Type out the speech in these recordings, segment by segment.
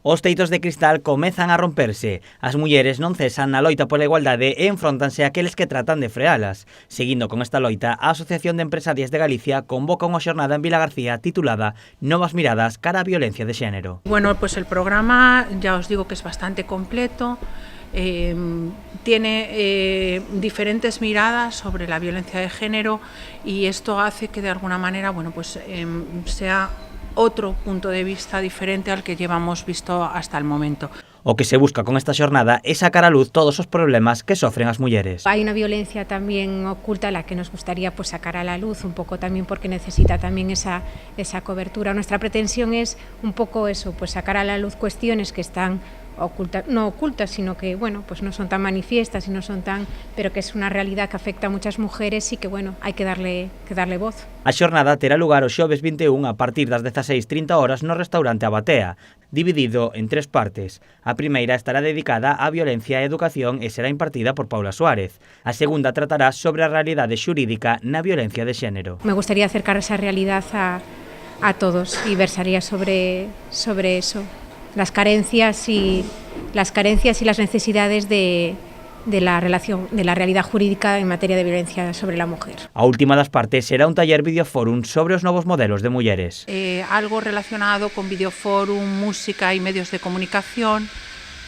Os teitos de cristal comezan a romperse. As mulleres non cesan na loita pola igualdade e enfróntanse aqueles que tratan de frealas. Seguindo con esta loita, a Asociación de Empresarias de Galicia convoca unha xornada en Vilagarcía titulada Novas miradas cara á violencia de xénero. Bueno, pues el programa ya os digo que es bastante completo. Tiene diferentes miradas sobre la violencia de género y esto hace que de alguna manera, bueno, pues sea otro punto de vista diferente al que llevamos visto hasta el momento. O que se busca con esta xornada é sacar á luz todos os problemas que sofren as mulleres. Hay una violencia también oculta a la que nos gustaría pues sacar a la luz, un poco también porque necesita también esa cobertura. Nuestra pretensión es un poco eso, pues sacar a la luz cuestiones que están no ocultas, sino que bueno, pues no son tan manifiestas y no son tan, pero que es una realidad que afecta a muchas mujeres y que bueno, hay que darle voz. A xornada terá lugar o xoves 21 a partir das 16:30 horas no restaurante A Batea, dividido en 3 partes. A primeira estará dedicada á violencia e educación e será impartida por Paula Suárez. A segunda tratará sobre a realidade xurídica na violencia de xénero. Me gustaría acercar esa realidad a todos y versaría sobre eso. Las carencias y las necesidades de la realidad jurídica en materia de violencia sobre la mujer. A última das partes será un taller videoforum sobre os novos modelos de mulleres. Algo relacionado con videoforum, música y medios de comunicación,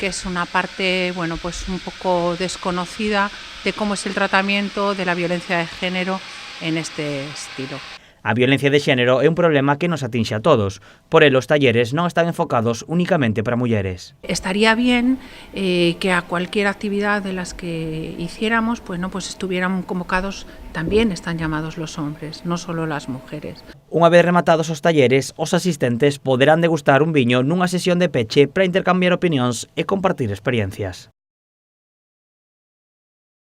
que es una parte, bueno, pues un poco desconocida de cómo es el tratamiento de la violencia de género en este estilo. A violencia de xénero é un problema que nos atinxe a todos. Por el, os talleres non están enfocados únicamente para mulleres. Estaría bien que a cualquier actividad de las que hiciéramos, pues estuvieran convocados, también están llamados los hombres, no solo las mujeres. Unha vez rematados os talleres, os asistentes poderán degustar un viño nunha sesión de peche para intercambiar opinións e compartir experiencias.